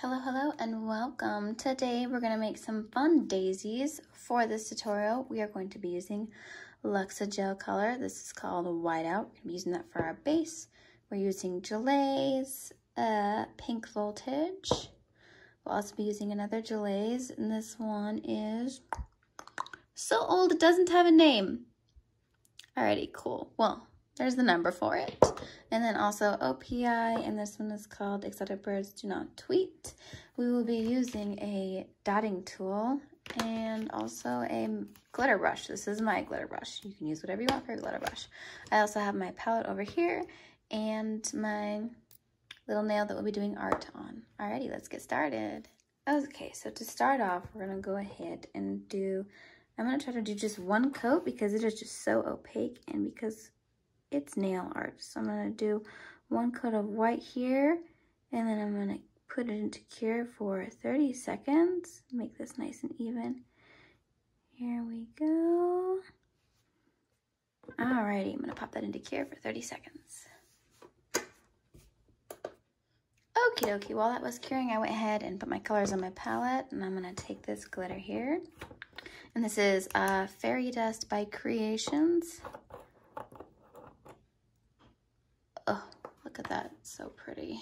Hello, and welcome. Today we're going to make some fun daisies. For this tutorial, we are going to be using Luxa gel color. This is called Whiteout. We're going to be using that for our base. We're using Gelaze, Pink Voltage. We'll also be using another Gelaze, and this one is so old it doesn't have a name. Alrighty, cool. Well, there's the number for it. And then also OPI, and this one is called Exotic Birds Do Not Tweet. We will be using a dotting tool and also a glitter brush. This is my glitter brush. You can use whatever you want for your glitter brush. I also have my palette over here and my little nail that we'll be doing art on. Alrighty, let's get started. Okay, so to start off, we're gonna go ahead and I'm gonna try to do just one coat because it is just so opaque and because it's nail art. So I'm gonna do one coat of white here, and then I'm gonna put it into cure for 30 seconds. Make this nice and even. Here we go. Alrighty, I'm gonna pop that into cure for 30 seconds. Okie dokie, while that was curing, I went ahead and put my colors on my palette, and I'm gonna take this glitter here. And this is Fairy Dust by Creations. Oh, look at that, it's so pretty.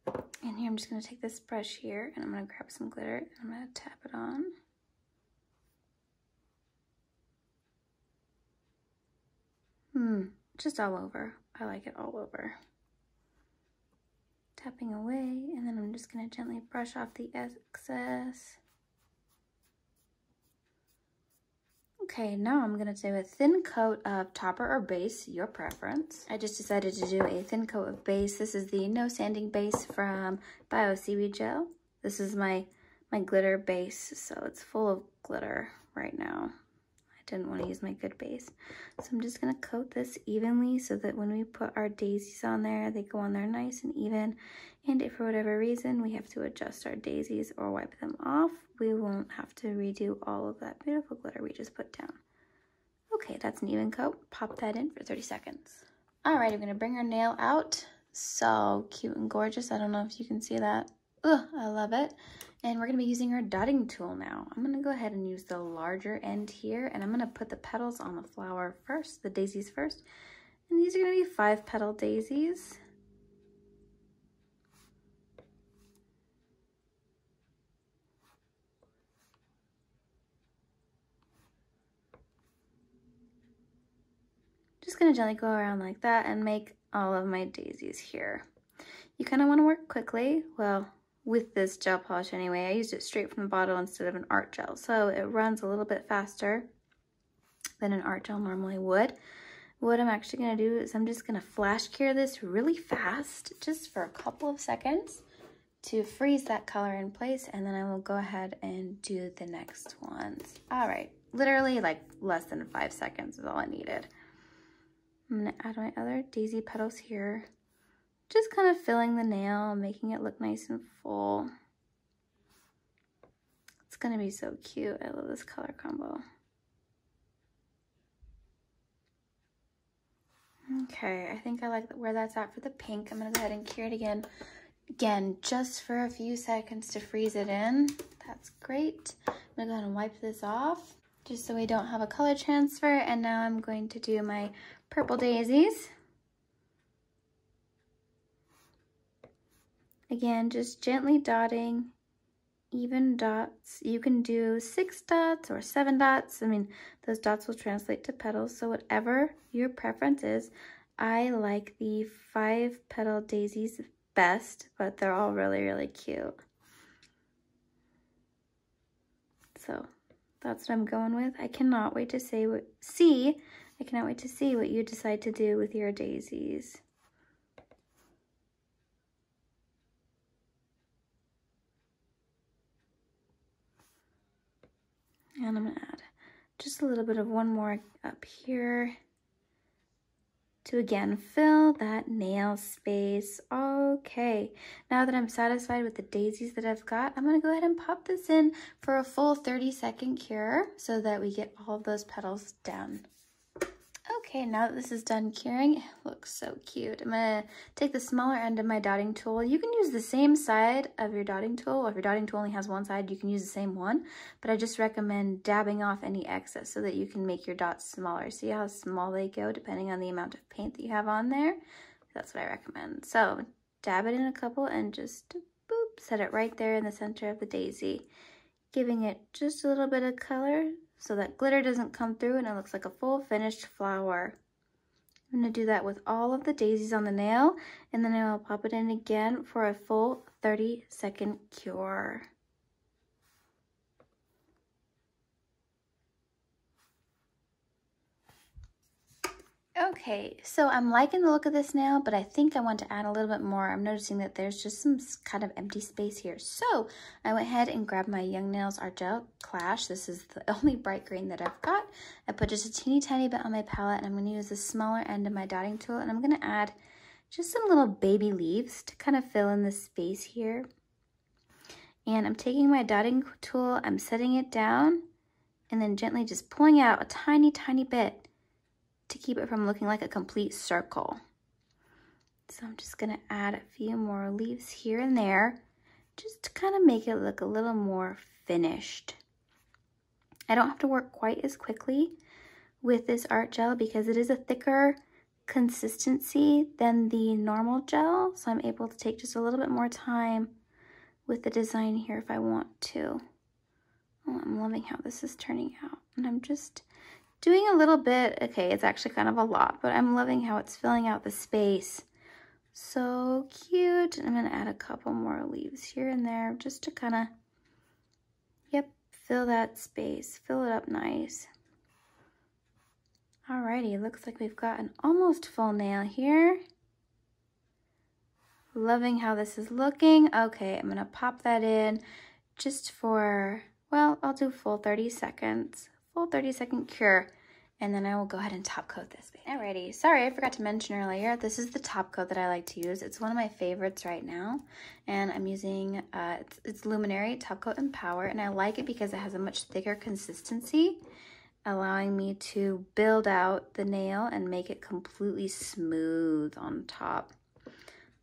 And here I'm just gonna take this brush here and I'm gonna grab some glitter and I'm gonna tap it on. Just all over. I like it all over. Tapping away, and then I'm just gonna gently brush off the excess. Okay, now I'm gonna do a thin coat of topper or base, your preference. I just decided to do a thin coat of base. This is the No Sanding base from Bio Seaweed Gel. This is my glitter base, so it's full of glitter right now. I didn't want to use my good base. So I'm just gonna coat this evenly so that when we put our daisies on there, they go on there nice and even. And if for whatever reason we have to adjust our daisies or wipe them off, we won't have to redo all of that beautiful glitter we just put down. Okay, that's an even coat. Pop that in for 30 seconds. All right, I'm gonna bring our nail out. So cute and gorgeous. I don't know if you can see that. Ugh, I love it. And we're gonna be using our dotting tool now. I'm gonna go ahead and use the larger end here, and I'm gonna put the petals on the flower first, the daisies first. And these are gonna be 5-petal daisies. Just gonna gently go around like that and make all of my daisies here. You kind of want to work quickly. Well, with this gel polish anyway, I used it straight from the bottle instead of an art gel, so it runs a little bit faster than an art gel normally would. What I'm actually gonna do is I'm just gonna flash cure this really fast, just for a couple of seconds to freeze that color in place, and then I will go ahead and do the next ones. All right, literally like less than 5 seconds is all I needed. I'm gonna add my other daisy petals here. Just kind of filling the nail, making it look nice and full. It's gonna be so cute. I love this color combo. Okay, I think I like where that's at for the pink. I'm gonna go ahead and cure it again. Again, just for a few seconds to freeze it in. That's great. I'm gonna go ahead and wipe this off just so we don't have a color transfer. And now I'm going to do my purple daisies. Again, just gently dotting, even dots. You can do 6 dots or 7 dots. I mean, those dots will translate to petals, so whatever your preference is. I like the 5-petal daisies best, but they're all really, really cute. So that's what I'm going with. I cannot wait to see what you decide to do with your daisies. And I'm gonna add just a little bit of one more up here to again fill that nail space. Okay, now that I'm satisfied with the daisies that I've got, I'm gonna go ahead and pop this in for a full 30-second cure so that we get all of those petals done. Okay, now that this is done curing, it looks so cute. I'm gonna take the smaller end of my dotting tool. You can use the same side of your dotting tool. If your dotting tool only has one side, you can use the same one, but I just recommend dabbing off any excess so that you can make your dots smaller. See how small they go depending on the amount of paint that you have on there? That's what I recommend. So dab it in a couple and just boop, set it right there in the center of the daisy, giving it just a little bit of color so that glitter doesn't come through and it looks like a full finished flower. I'm going to do that with all of the daisies on the nail, and then I'll pop it in again for a full 30-second cure. Okay, so I'm liking the look of this nail, but I think I want to add a little bit more. I'm noticing that there's just some kind of empty space here. So I went ahead and grabbed my Young Nails Art Gel Clash. This is the only bright green that I've got. I put just a teeny tiny bit on my palette, and I'm going to use the smaller end of my dotting tool, and I'm going to add just some little baby leaves to kind of fill in the space here. And I'm taking my dotting tool, I'm setting it down, and then gently just pulling out a tiny, tiny bit to keep it from looking like a complete circle. So I'm just gonna add a few more leaves here and there, just to kind of make it look a little more finished. I don't have to work quite as quickly with this art gel because it is a thicker consistency than the normal gel, so I'm able to take just a little bit more time with the design here if I want to. Oh, I'm loving how this is turning out, and I'm just doing a little bit. Okay, it's actually kind of a lot, but I'm loving how it's filling out the space. So cute. I'm gonna add a couple more leaves here and there just to kind of, yep, fill that space, fill it up nice. Alrighty, looks like we've got an almost full nail here. Loving how this is looking. Okay, I'm gonna pop that in just for, well, I'll do full 30 seconds. Full 30-second cure, and then I will go ahead and top coat this. Alrighty, sorry, I forgot to mention earlier, this is the top coat that I like to use. It's one of my favorites right now, and I'm using, it's Luminary Top Coat in Power, and I like it because it has a much thicker consistency, allowing me to build out the nail and make it completely smooth on top.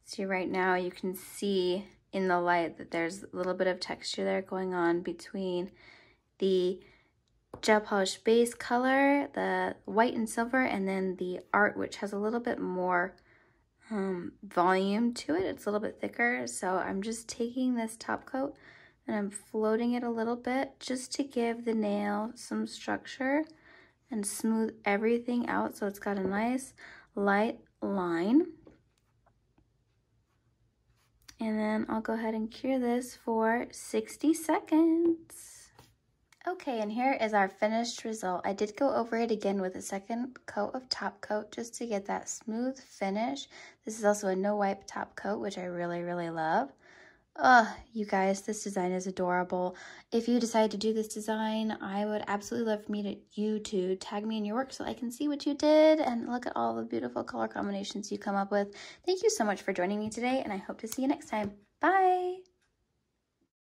See, right now you can see in the light that there's a little bit of texture there going on between the gel polish base color, the white and silver, and then the art, which has a little bit more volume to it. It's a little bit thicker. So I'm just taking this top coat and I'm floating it a little bit just to give the nail some structure and smooth everything out so it's got a nice light line. And then I'll go ahead and cure this for 60 seconds. Okay, and here is our finished result. I did go over it again with a second coat of top coat just to get that smooth finish. This is also a no wipe top coat, which I really, really love. You guys, this design is adorable. If you decide to do this design, I would absolutely love for you to tag me in your work so I can see what you did and look at all the beautiful color combinations you come up with. Thank you so much for joining me today, and I hope to see you next time. Bye!